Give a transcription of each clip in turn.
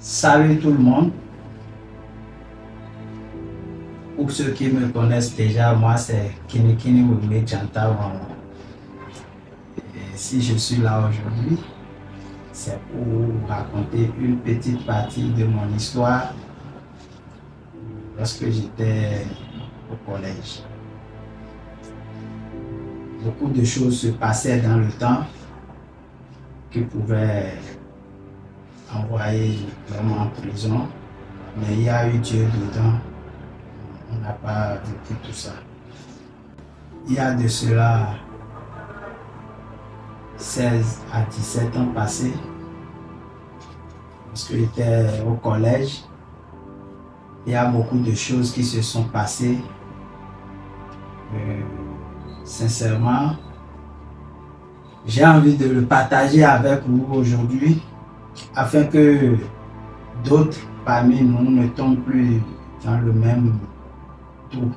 Salut tout le monde. Pour ceux qui me connaissent déjà, moi c'est Kinikini Wigwe Janta Wamo. Et si je suis là aujourd'hui, c'est pour raconter une petite partie de mon histoire lorsque j'étais au collège. Beaucoup de choses se passaient dans le temps qui pouvaient envoyer vraiment en prison, mais il y a eu Dieu dedans. On n'a pas vécu tout ça. Il y a de cela 16 à 17 ans passés, lorsque j'étais au collège. Il y a beaucoup de choses qui se sont passées. Sincèrement, j'ai envie de le partager avec vous aujourd'hui afin que d'autres parmi nous ne tombent plus dans le même trou.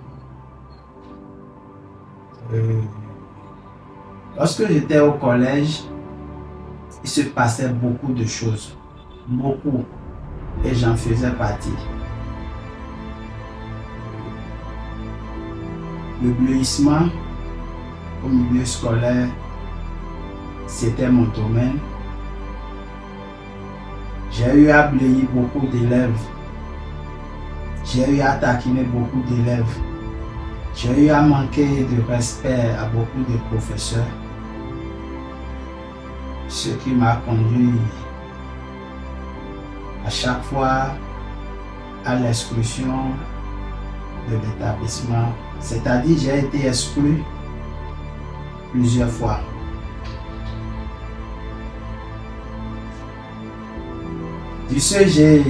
Lorsque j'étais au collège, il se passait beaucoup de choses, beaucoup, et j'en faisais partie. Le bleuissement au milieu scolaire, c'était mon domaine. J'ai eu à bleuir beaucoup d'élèves. J'ai eu à taquiner beaucoup d'élèves. J'ai eu à manquer de respect à beaucoup de professeurs. Ce qui m'a conduit à chaque fois à l'exclusion de l'établissement. C'est-à-dire j'ai été exclu plusieurs fois. Du CG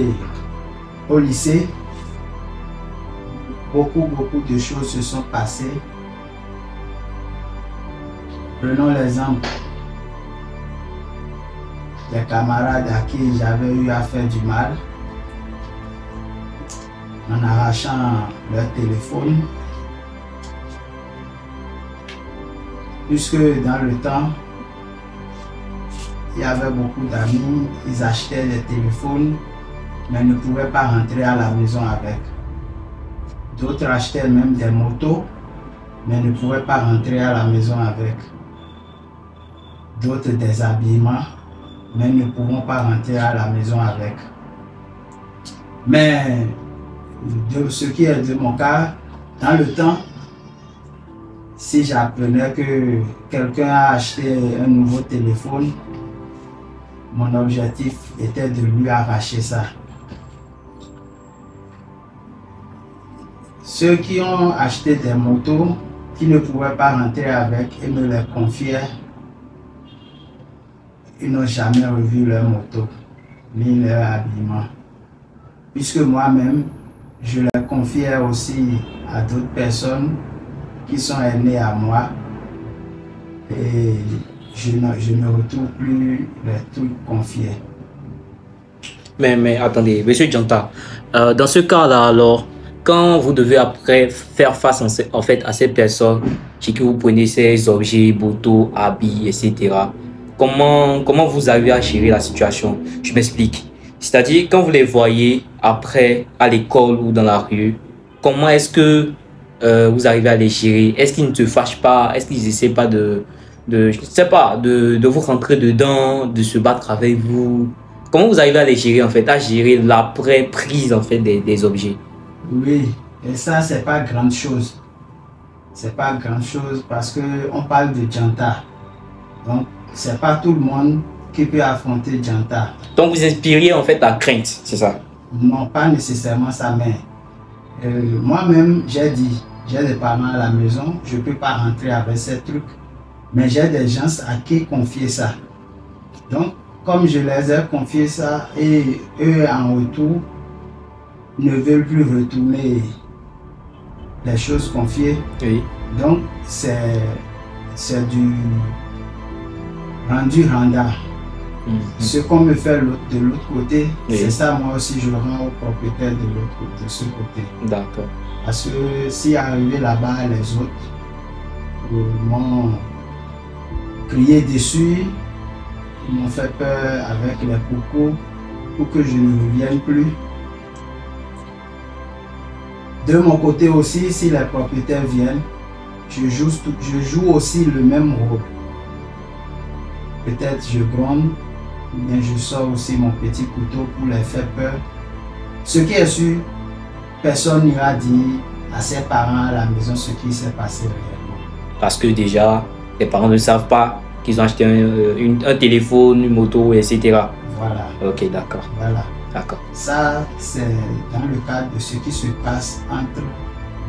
au lycée, beaucoup de choses se sont passées. Prenons l'exemple des camarades à qui j'avais eu à faire du mal en arrachant leur téléphone. Puisque dans le temps, il y avait beaucoup d'amis, ils achetaient des téléphones, mais ne pouvaient pas rentrer à la maison avec. D'autres achetaient même des motos, mais ne pouvaient pas rentrer à la maison avec. D'autres des habillements, mais ne pouvons pas rentrer à la maison avec. Mais de ce qui est de mon cas, dans le temps, si j'apprenais que quelqu'un a acheté un nouveau téléphone, mon objectif était de lui arracher ça. Ceux qui ont acheté des motos, qui ne pouvaient pas rentrer avec et me les confiaient, ils n'ont jamais revu leur moto, ni leur habillement. Puisque moi-même, je les confiais aussi à d'autres personnes qui sont aînés à moi et je ne retrouve plus les trucs confiés. Mais attendez, monsieur Janta, dans ce cas-là, alors, quand vous devez après faire face en fait à ces personnes chez qui vous prenez ces objets, motos, habits, etc., comment vous arrivez à gérer la situation? Je m'explique. C'est-à-dire, quand vous les voyez après à l'école ou dans la rue, comment est-ce que vous arrivez à les gérer? Est-ce qu'ils ne se fâchent pas? Est-ce qu'ils essaient pas je sais pas, de vous rentrer dedans, de se battre avec vous? Comment vous arrivez à les gérer en fait, à gérer l'après-prise en fait des objets? Oui, et ça c'est pas grande chose. C'est pas grande chose parce que on parle de Janta. Donc c'est pas tout le monde qui peut affronter Janta. Donc vous inspiriez en fait la crainte, c'est ça? Non, pas nécessairement ça, mais moi-même j'ai dit, j'ai des parents à la maison, je ne peux pas rentrer avec ces trucs, mais j'ai des gens à qui confier ça. Donc, comme je les ai confié ça, et eux en retour ne veulent plus retourner les choses confiées, oui. Donc c'est du rendu rendant. Ce qu'on me fait de l'autre côté, oui, c'est ça, moi aussi je le rends au propriétaire de ce côté. D'accord. Parce que si arrivé là-bas, les autres m'ont crié dessus, ils m'ont fait peur avec les coucous. pour que je ne revienne plus. De mon côté aussi, si les propriétaires viennent, je joue aussi le même rôle. Peut-être je gronde, ou bien je sors aussi mon petit couteau pour les faire peur. Ce qui est sûr, personne n'ira dire à ses parents à la maison ce qui s'est passé réellement. Parce que déjà, les parents ne savent pas qu'ils ont acheté un téléphone, une moto, etc. Voilà. Ok, d'accord. Voilà. D'accord. Ça, c'est dans le cadre de ce qui se passe entre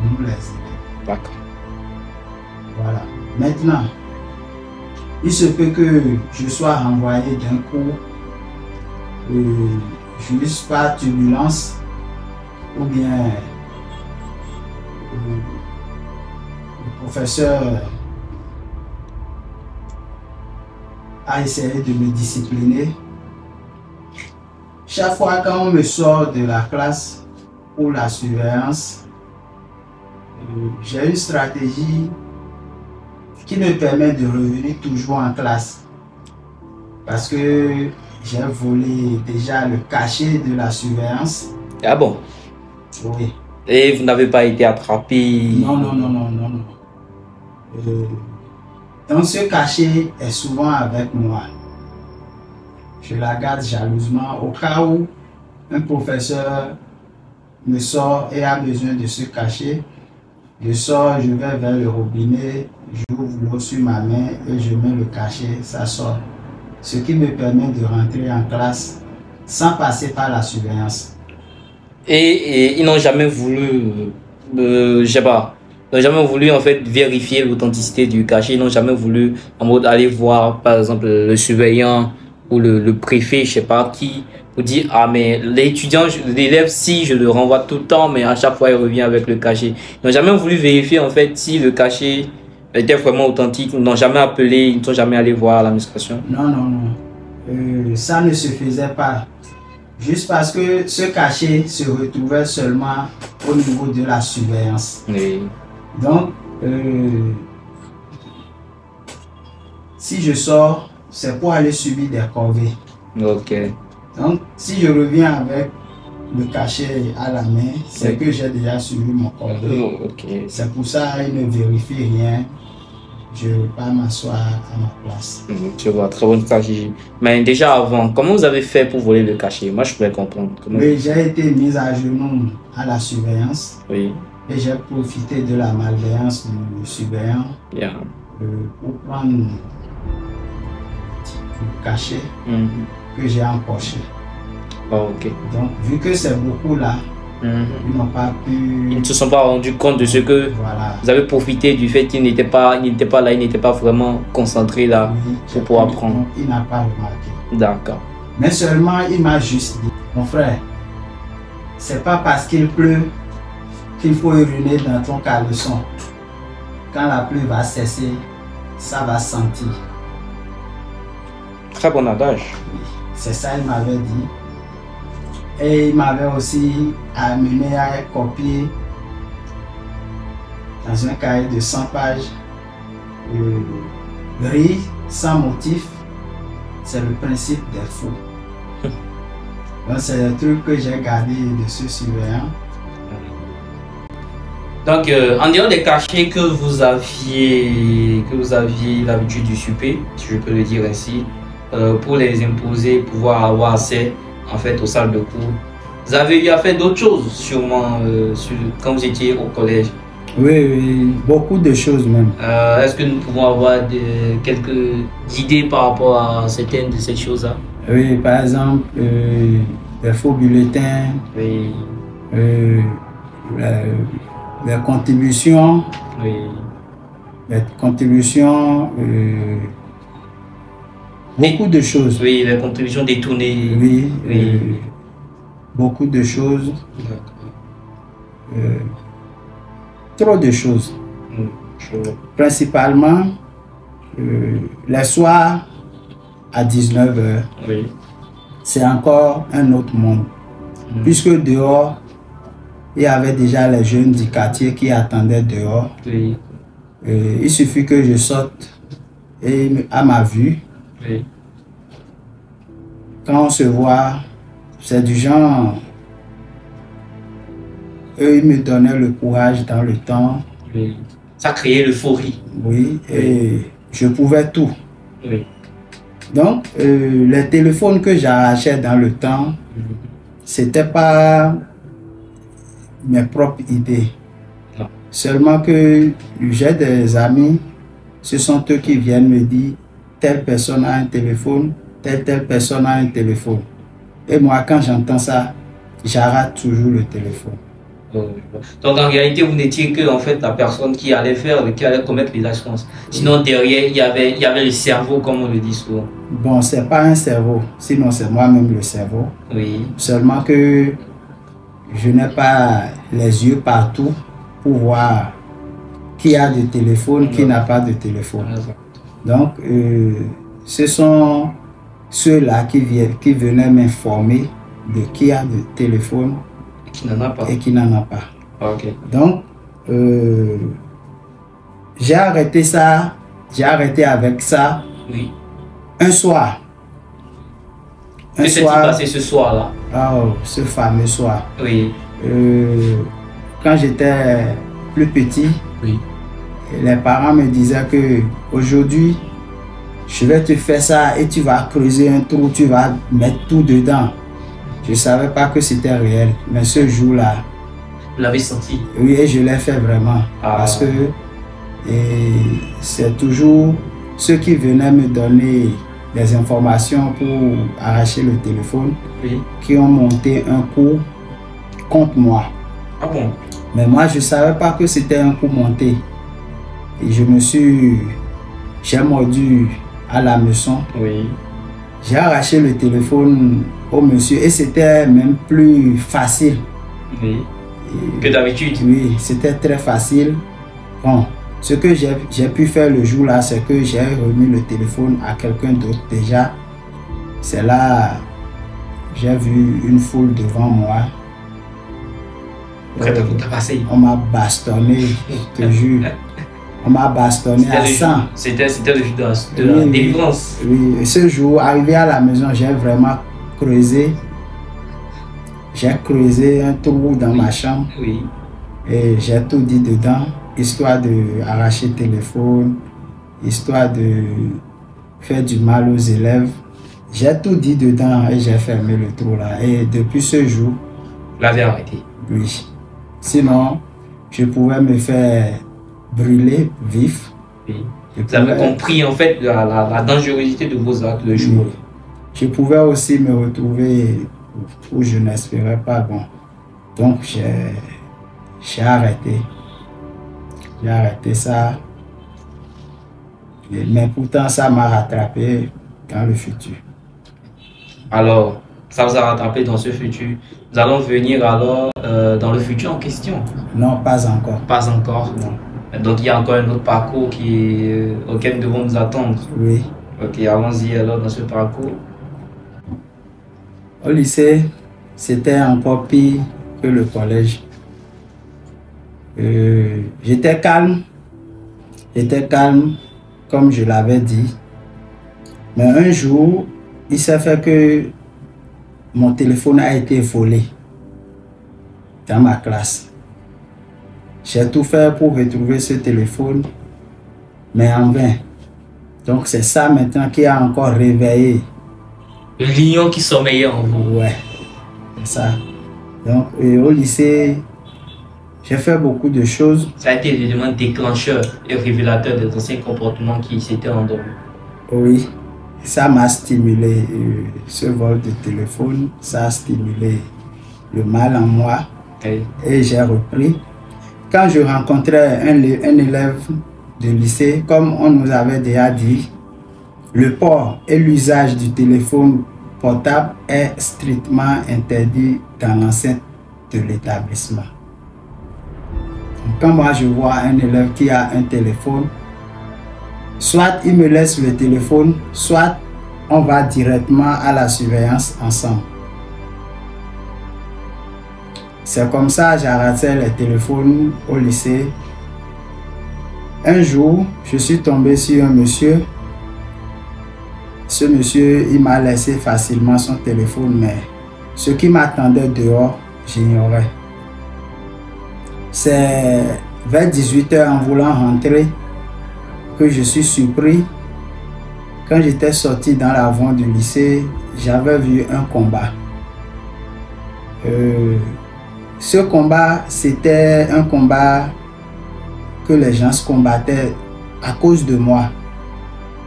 nous les élèves. D'accord. Voilà. Maintenant, il se peut que je sois renvoyé d'un cours juste par turbulence ou bien le professeur a essayé de me discipliner. Chaque fois quand on me sort de la classe pour la surveillance, j'ai une stratégie qui me permet de revenir toujours en classe. Parce que j'ai volé déjà le cachet de la surveillance. Ah bon? Oui. Et vous n'avez pas été attrapé? Non. Donc ce cachet est souvent avec moi. Je la garde jalousement au cas où un professeur me sort et a besoin de ce cachet. Je sors, je vais vers le robinet, j'ouvre l'eau sur ma main et je mets le cachet, ça sort. Ce qui me permet de rentrer en classe sans passer par la surveillance. Et ils n'ont jamais voulu, je sais pas, ils n'ont jamais voulu en fait vérifier l'authenticité du cachet. Ils n'ont jamais voulu en mode aller voir par exemple le surveillant ou le préfet, je sais pas qui, pour dire ah mais l'étudiant, l'élève, si je le renvoie tout le temps, mais à chaque fois il revient avec le cachet. Ils n'ont jamais voulu vérifier en fait si le cachet était vraiment authentique. Ils n'ont jamais appelé, ils ne sont jamais allés voir l'administration. Non. Ça ne se faisait pas. Juste parce que ce cachet se retrouvait seulement au niveau de la surveillance. Oui. Donc, si je sors, c'est pour aller subir des corvées. Ok. Donc, si je reviens avec le cachet à la main, c'est que j'ai déjà suivi mon corvée. Okay. C'est pour ça qu'ils ne vérifient rien. Je ne vais pas m'asseoir à ma place. Tu vois, très bonne stratégie. Mais déjà avant, comment vous avez fait pour voler le cachet? Moi, je pourrais comprendre. Oui, j'ai été mise à genoux à la surveillance. Oui. Et j'ai profité de la malveillance du surveillant pour prendre le cachet que j'ai empoché. Oh, ok. Donc, vu que c'est beaucoup là, ils n'ont pas pu... Ils ne se sont pas rendus compte de ce que vous avez profité du fait qu'ils n'étaient pas là, ils n'étaient pas vraiment concentrés là pour pouvoir prendre. Donc, il n'a pas remarqué. D'accord. Mais seulement, il m'a juste dit, mon frère, c'est pas parce qu'il pleut qu'il faut uriner dans ton caleçon. Quand la pluie va cesser, ça va sentir. Très bon adage. C'est ça qu'il m'avait dit. Et il m'avait aussi amené à copier dans un cahier de 100 pages rire sans motif, c'est le principe des fous. Donc c'est le truc que j'ai gardé de ce surveillant. Donc en dehors des cachets que vous aviez l'habitude de super, si je peux le dire ainsi, pour les imposer, pouvoir avoir accès en fait aux salles de cours. Vous avez eu à faire d'autres choses sûrement quand vous étiez au collège? Oui, beaucoup de choses même. Est-ce que nous pouvons avoir quelques idées par rapport à certaines de ces choses-là? Oui, par exemple, les faux bulletins, oui. Les contributions, oui. Les contributions, beaucoup de choses. Oui, les contributions détournées. Oui, beaucoup de choses. Trop de choses. Principalement, les soirs à 19h, oui. C'est encore un autre monde. Puisque dehors, il y avait déjà les jeunes du quartier qui attendaient dehors. Oui. Il suffit que je sorte et à ma vue, oui. quand on se voit, c'est du genre, eux, ils me donnaient le courage dans le temps. Oui. Ça créait l'euphorie. Oui, et je pouvais tout. Oui. Donc, les téléphones que j'arrachais dans le temps, c'était pas mes propres idées. Non. Seulement que j'ai des amis, ce sont eux qui viennent me dire, telle personne a un téléphone, telle personne a un téléphone. Et moi, quand j'entends ça, j'arrête toujours le téléphone. Donc en réalité, vous n'étiez que en fait la personne qui allait commettre les actions. Sinon derrière, il y avait le cerveau, comme on le dit souvent. Bon, c'est pas un cerveau, sinon c'est moi-même le cerveau. Oui. Seulement que je n'ai pas les yeux partout pour voir qui a de téléphone, qui n'a pas de téléphone. Donc, ce sont ceux-là qui venaient m'informer de qui a de téléphone qui n'en a pas. Et qui n'en a pas. Okay. Donc, j'ai arrêté ça, j'ai arrêté avec ça. Oui. Un soir. Que s'est-il passé ce soir-là? Oh, ce fameux soir. Oui. Quand j'étais plus petit, oui. Les parents me disaient que aujourd'hui, je vais te faire ça et tu vas creuser un trou, tu vas mettre tout dedans. Je ne savais pas que c'était réel, mais ce jour-là... Vous l'avez senti? Oui, et je l'ai fait vraiment. Parce que c'est toujours ceux qui venaient me donner des informations pour arracher le téléphone, qui ont monté un coup contre moi. Ah bon? Mais moi, je ne savais pas que c'était un coup monté. Et j'ai mordu à la maison. Oui. J'ai arraché le téléphone au monsieur et c'était même plus facile. Oui. Que d'habitude. Oui, c'était très facile. Bon, ce que j'ai pu faire le jour-là, c'est que j'ai remis le téléphone à quelqu'un d'autre déjà. C'est là, j'ai vu une foule devant moi. On m'a bastonné, je te jure. On m'a bastonné à 100. C'était le jour de la délivrance. Oui, ce jour, arrivé à la maison, j'ai vraiment creusé. J'ai creusé un trou dans ma chambre. Oui. Et j'ai tout dit dedans, histoire de arracher le téléphone, histoire de faire du mal aux élèves. J'ai tout dit dedans et j'ai fermé le trou là. Et depuis ce jour... Vous l'avez arrêté? Oui. Sinon, je pouvais me faire brûler vif. Oui. Vous avez compris en fait la dangerosité de vos actes le jour. Oui. Je pouvais aussi me retrouver où je n'espérais pas. Bon. Donc j'ai arrêté. J'ai arrêté ça. Mais pourtant ça m'a rattrapé dans le futur. Alors, ça vous a rattrapé dans ce futur. Nous allons venir alors dans le futur en question. Non, pas encore. Pas encore. Non. Donc il y a encore un autre parcours auquel nous devons nous attendre. Oui. Ok, allons-y alors dans ce parcours. Au lycée, c'était encore pire que le collège. J'étais calme, comme je l'avais dit. Mais un jour, il s'est fait que mon téléphone a été volé dans ma classe. J'ai tout fait pour retrouver ce téléphone, mais en vain. Donc c'est ça maintenant qui a encore réveillé. Le lion qui sommeillait en vous. Ouais, c'est ça. Donc au lycée, j'ai fait beaucoup de choses. Ça a été l'élément déclencheur et révélateur des anciens comportements qui s'étaient endormis. Oui, ça m'a stimulé. Ce vol de téléphone, ça a stimulé le mal en moi. Oui. Et j'ai repris. Quand je rencontrais un élève de lycée, comme on nous avait déjà dit, le port et l'usage du téléphone portable est strictement interdit dans l'enceinte de l'établissement. Quand moi je vois un élève qui a un téléphone, soit il me laisse le téléphone, soit on va directement à la surveillance ensemble. C'est comme ça que j'arrêtais les téléphones au lycée. Un jour, je suis tombé sur un monsieur. Ce monsieur, il m'a laissé facilement son téléphone, mais Ce qui m'attendait dehors, j'ignorais. C'est vers 18 h en voulant rentrer que je suis surpris. Quand j'étais sorti dans l'avant du lycée, j'avais vu un combat. Ce combat, c'était un combat que les gens se combattaient à cause de moi.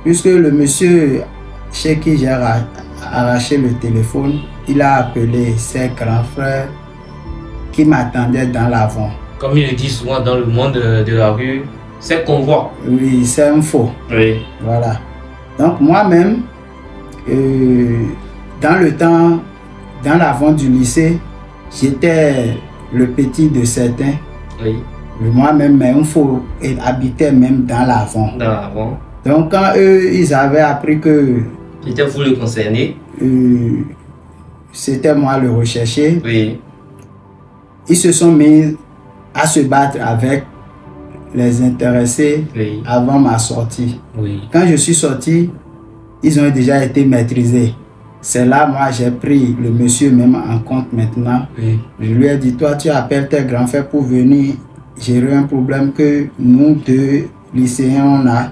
Puisque le monsieur chez qui j'ai arraché le téléphone, il a appelé ses grands frères qui m'attendaient dans l'avant. Comme il le dit souvent dans le monde de la rue, c'est convoi. Oui, c'est un faux. Oui. Voilà. Donc moi-même, dans le temps, dans l'avant du lycée, j'étais le petit de certains. Oui. Moi-même, mais un faux habitait même dans l'avant. Dans l'avant. Donc quand eux, ils avaient appris que C'était vous le concerné. C'était moi le recherché. Oui. Ils se sont mis à se battre avec les intéressés avant ma sortie. Oui. Quand je suis sorti, ils ont déjà été maîtrisés. C'est là, moi, j'ai pris le monsieur même en compte maintenant. Oui. Je lui ai dit, toi, tu appelles tes grands frères pour venir gérer un problème que nous deux lycéens, on a.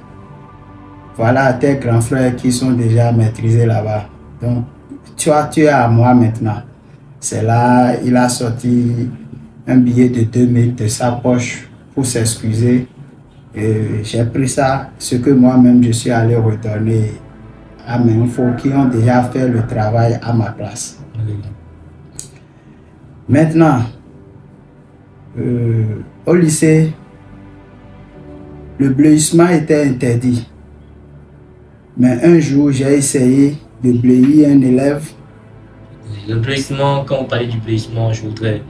Voilà tes grands frères qui sont déjà maîtrisés là-bas. Donc, tu es à moi maintenant. C'est là, il a sorti un billet de 2000 de sa poche pour s'excuser. J'ai pris ça, ce que moi-même je suis allé redonner à mes infos qui ont déjà fait le travail à ma place. Oui. Maintenant, au lycée, le bleuissement était interdit. Mais un jour, j'ai essayé de bleuir un élève. Le bleuissement, quand on parlait du bleuissement, je voudrais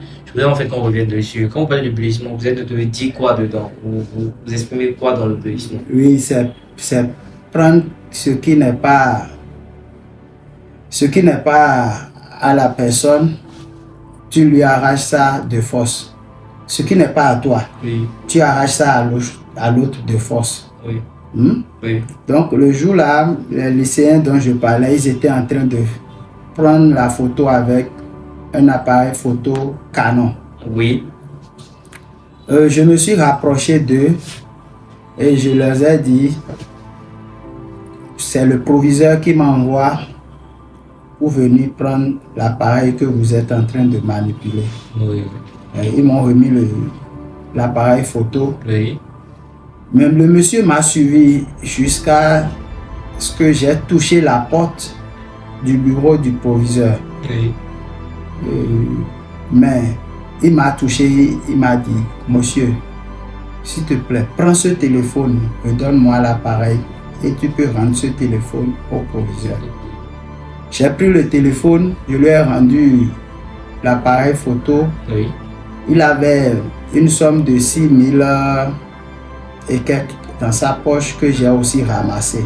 en fait qu'on revienne dessus. Quand on parle du bleuissement, vous êtes de dire quoi dedans? Vous exprimez quoi dans le bleuissement? Oui, c'est prendre ce qui n'est pas à la personne, tu lui arraches ça de force. Ce qui n'est pas à toi, oui. Tu arraches ça à l'autre de force. Oui. Oui. Donc le jour-là, les lycéens dont je parlais, ils étaient en train de prendre la photo avec un appareil photo Canon. Oui. Je me suis rapproché d'eux et je leur ai dit, c'est le proviseur qui m'envoie pour venir prendre l'appareil que vous êtes en train de manipuler. Oui. Et ils m'ont remis l'appareil photo. Oui. Même le monsieur m'a suivi jusqu'à ce que j'ai touché la porte du bureau du proviseur. Oui. Mais il m'a touché, il m'a dit, monsieur, s'il te plaît, prends ce téléphone, redonne-moi l'appareil et tu peux rendre ce téléphone au proviseur. J'ai pris le téléphone, je lui ai rendu l'appareil photo. Oui. Il avait une somme de 6 000 et quelques dans sa poche que j'ai aussi ramassé.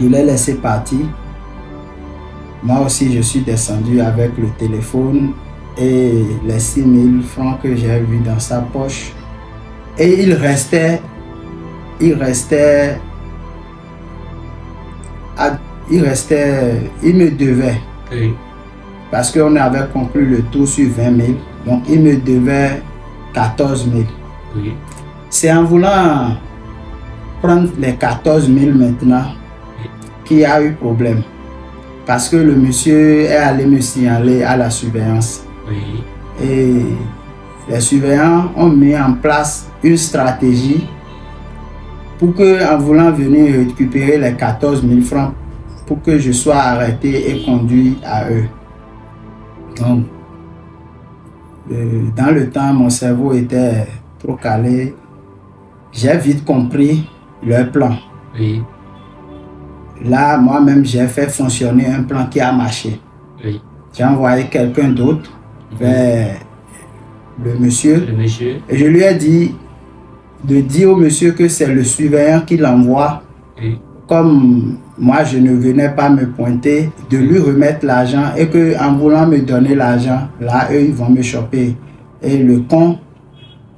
Je l'ai laissé partir. Moi aussi, je suis descendu avec le téléphone et les 6 000 francs que j'ai vus dans sa poche. Et il me devait. Oui. Parce qu'on avait conclu le tout sur 20 000. Donc, il me devait 14 000. Oui. C'est en voulant prendre les 14 000 maintenant qu'il y a eu problème. Parce que le monsieur est allé me signaler à la surveillance. Oui. Et les surveillants ont mis en place une stratégie pour que, en voulant venir récupérer les 14 000 francs, pour que je sois arrêté et conduit à eux. Donc, dans le temps, mon cerveau était trop calé. J'ai vite compris leur plan. Oui. Là, moi-même, j'ai fait fonctionner un plan qui a marché. Oui. J'ai envoyé quelqu'un d'autre vers le monsieur. Le monsieur. Et je lui ai dit de dire au monsieur que c'est le surveillant qui l'envoie. Oui. Comme moi, je ne venais pas me pointer, de lui remettre l'argent et qu'en voulant me donner l'argent, là, eux, ils vont me choper. Et le con,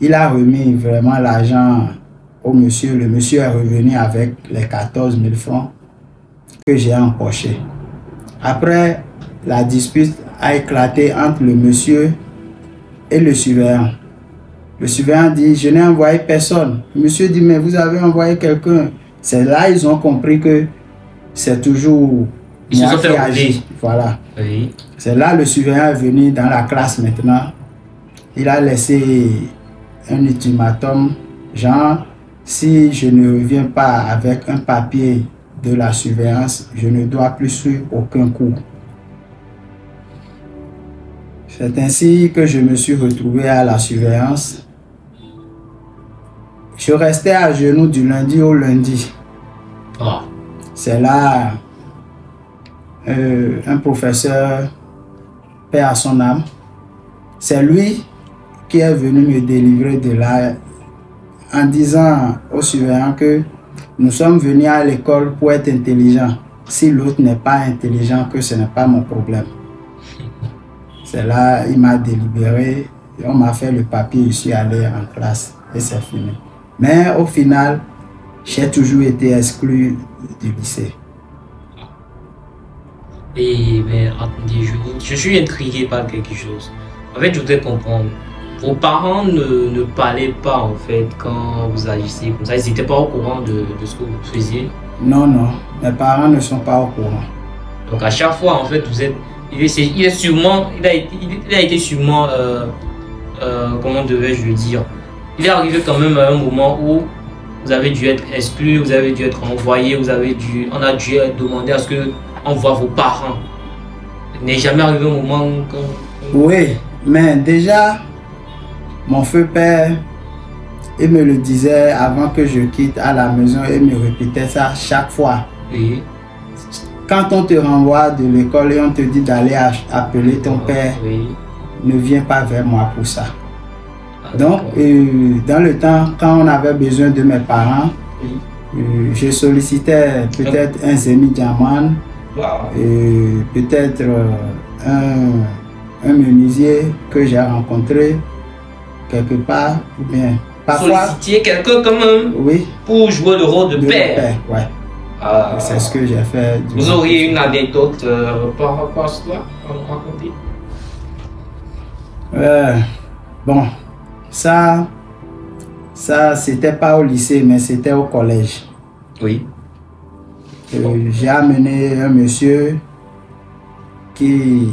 il a remis vraiment l'argent au monsieur. Le monsieur est revenu avec les 14 000 francs que j'ai empochés. Après la dispute a éclaté entre le monsieur et le surveillant. Le surveillant dit, je n'ai envoyé personne. Le monsieur dit, mais vous avez envoyé quelqu'un. C'est là ils ont compris que c'est toujours moi qui agis. Voilà. Oui. C'est là le surveillant est venu dans la classe maintenant. Il a laissé un ultimatum, genre, si je ne reviens pas avec un papier de la surveillance, je ne dois plus suivre aucun cours. C'est ainsi que je me suis retrouvé à la surveillance. Je restais à genoux du lundi au lundi. Oh. C'est là un professeur, paix à son âme. C'est lui qui est venu me délivrer de là en disant au surveillant que nous sommes venus à l'école pour être intelligents. Si l'autre n'est pas intelligent, que ce n'est pas mon problème. C'est là il m'a délibéré, on m'a fait le papier, je suis allé en classe et c'est fini. Mais au final, j'ai toujours été exclu du lycée. Et mais attendez, je suis intrigué par quelque chose. En fait, je voudrais comprendre. Vos parents ne parlaient pas en fait quand vous agissez comme ça. Ils n'étaient pas au courant de ce que vous faisiez. Non, non, mes parents ne sont pas au courant. Donc à chaque fois en fait, vous êtes, il a été sûrement, comment devais-je le dire, il est arrivé quand même à un moment où vous avez dû être exclu, vous avez dû être envoyé, on a dû demander à ce que on voit vos parents. Il n'est jamais arrivé un moment quand... Oui, mais déjà, mon feu père, il me le disait avant que je quitte à la maison, il me répétait ça chaque fois. Oui. Quand on te renvoie de l'école et on te dit d'aller appeler ton père, oui, ne viens pas vers moi pour ça. Donc, dans le temps, quand on avait besoin de mes parents, je sollicitais peut-être un Zemi Diamant, peut-être un menuisier que j'ai rencontré quelque part, ou bien parfois... Solliciter quelqu'un quand même, oui, pour jouer le rôle de père. Ouais. C'est ce que j'ai fait. Vous auriez une anecdote par rapport à cela à nous raconter? Bon, ça c'était pas au lycée, mais c'était au collège. Oui. J'ai amené un monsieur qui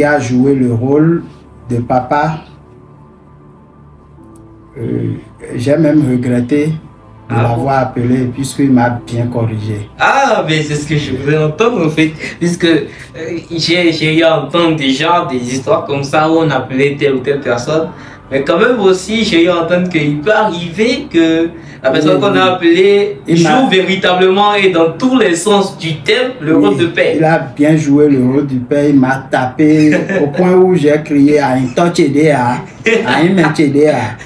a joué le rôle de papa. J'ai même regretté de l'avoir appelé puisqu'il m'a bien corrigé. Ah, mais c'est ce que je voulais entendre en fait, puisque j'ai eu à entendre déjà des histoires comme ça où on appelait telle ou telle personne, mais quand même aussi j'ai eu à entendre qu'il peut arriver que la personne qu'on a appelée joue véritablement et dans tous les sens du terme le rôle de père. Il a bien joué le rôle du père, il m'a tapé au point où j'ai crié à une tochedea, à une mentedea.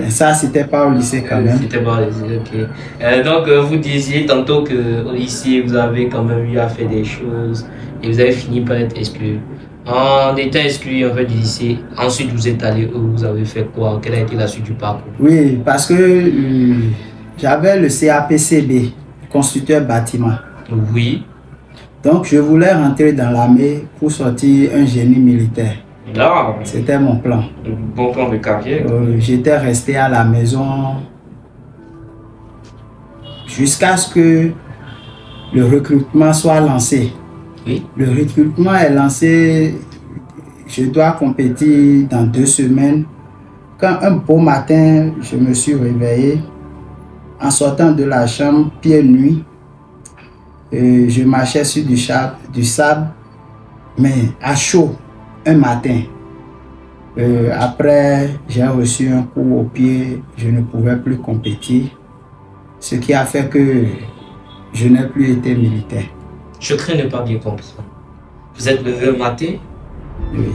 Ça, c'était pas au lycée quand même. C'était pas au lycée, ok. Donc, vous disiez tantôt qu'au lycée, vous avez quand même eu à faire des choses et vous avez fini par être exclu. En étant exclu en fait, du lycée, ensuite vous êtes allé où? Vous avez fait quoi? Quelle a été la suite du parcours? Oui, parce que j'avais le CAPCB, constructeur bâtiment. Oui. Donc, je voulais rentrer dans l'armée pour sortir un génie militaire. C'était mon plan. Bon plan de carrière. J'étais resté à la maison jusqu'à ce que le recrutement soit lancé. Oui. Le recrutement est lancé, je dois compétir dans 2 semaines. Quand un beau matin, je me suis réveillé, en sortant de la chambre, pieds nus, je marchais sur du sable, mais à chaud. Un matin, après j'ai reçu un coup au pied, je ne pouvais plus compétir, ce qui a fait que je n'ai plus été militaire. Je crains ne pas bien comprendre. Vous êtes levé un matin, oui.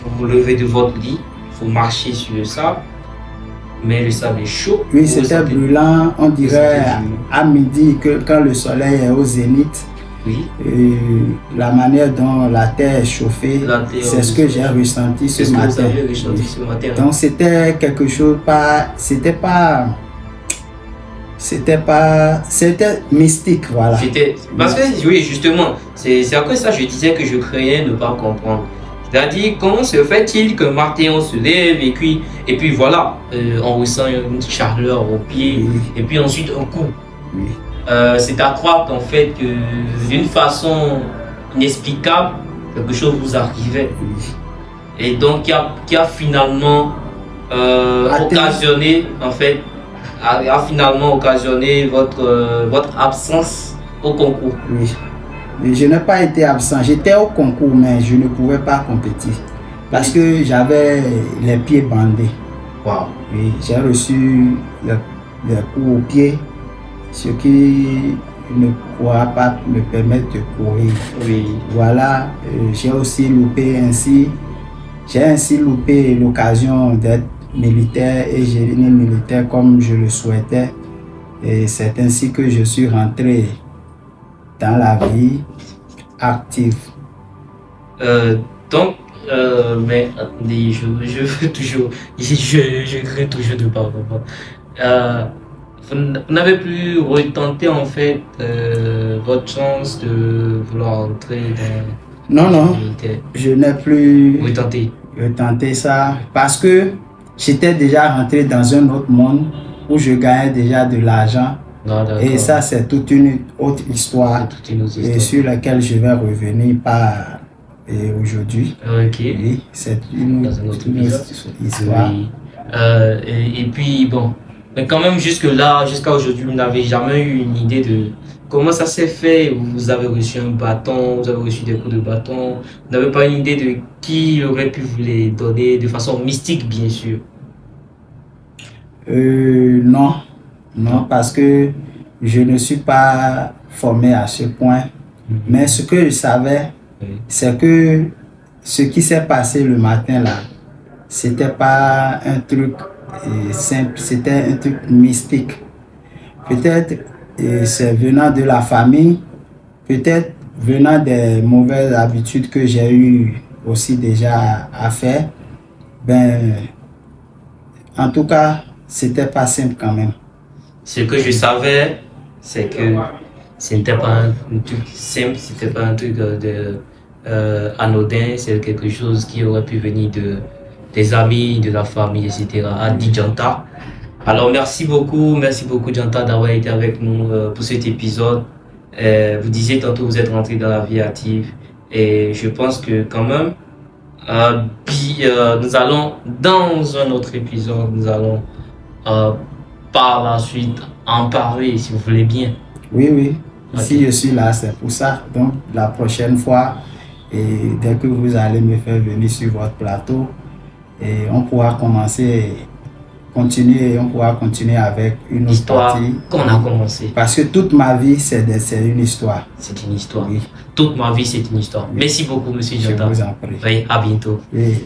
Vous vous levez de votre lit, vous marchez sur le sable, mais le sable est chaud. Oui, c'était brûlant, on dirait à midi que quand le soleil est au zénith. Oui. La manière dont la terre est chauffée, c'est ce que j'ai ressenti ce matin. Donc c'était quelque chose pas, C'était mystique, voilà. C'était parce que oui, justement, c'est à cause de ça que je disais que je craignais ne pas comprendre. C'est-à-dire, comment se fait-il qu'un matin on se lève et puis voilà, on ressent une chaleur au pied, Oui. et puis ensuite un coup. Oui. C'est à croire qu'en fait, que d'une façon inexplicable, quelque chose vous arrivait. Oui. Et donc, qui a finalement occasionné, en fait, a finalement occasionné votre absence au concours. Oui. Et je n'ai pas été absent. J'étais au concours, mais je ne pouvais pas compétir parce que j'avais les pieds bandés. Wow. Oui, j'ai reçu les coups aux pieds, ce qui ne pourra pas me permettre de courir. Oui. Voilà, j'ai ainsi loupé l'occasion d'être militaire et gérer militaire comme je le souhaitais. Et c'est ainsi que je suis rentré dans la vie active. Donc, mais attendez, je veux toujours, je crains toujours de pas comprendre. Vous n'avez plus retenté en fait votre chance de vouloir entrer dans Non, militaire. je n'ai plus Retenté ça parce que j'étais déjà rentré dans un autre monde où je gagnais déjà de l'argent. Et ça, c'est toute une autre histoire, et sur laquelle je vais revenir pas aujourd'hui. Ok. Oui, c'est une autre histoire. Oui. Et puis, bon, mais quand même, jusqu'à aujourd'hui, vous n'avez jamais eu une idée de comment ça s'est fait. Vous avez reçu un bâton, vous avez reçu des coups de bâton. Vous n'avez pas une idée de qui aurait pu vous les donner de façon mystique, bien sûr. Non, parce que je ne suis pas formé à ce point. Mais ce que je savais, c'est que ce qui s'est passé le matin là, c'était pas un truc simple, c'était un truc mystique. Peut-être c'est venant de la famille, peut-être venant des mauvaises habitudes que j'ai eu aussi déjà à faire. Ben, en tout cas, c'était pas simple quand même. Ce que je savais, c'est que ce n'était pas un truc simple, c'était pas un truc anodin, c'est quelque chose qui aurait pu venir des amis, de la famille, etc. A dit Janta. Alors merci beaucoup Janta d'avoir été avec nous pour cet épisode. Vous disiez tantôt vous êtes rentré dans la vie active et je pense que quand même nous allons dans un autre épisode, nous allons par la suite en parler si vous voulez bien. Oui. Okay. Si je suis là, c'est pour ça. Donc la prochaine fois, et dès que vous allez me faire venir sur votre plateau, et on pourra continuer avec une autre histoire partie qu'on a commencé. Parce que toute ma vie, c'est une histoire. C'est une histoire. Oui. Toute ma vie, c'est une histoire. Oui. Merci beaucoup, monsieur Janta. Je vous en prie. Oui, à bientôt. Oui.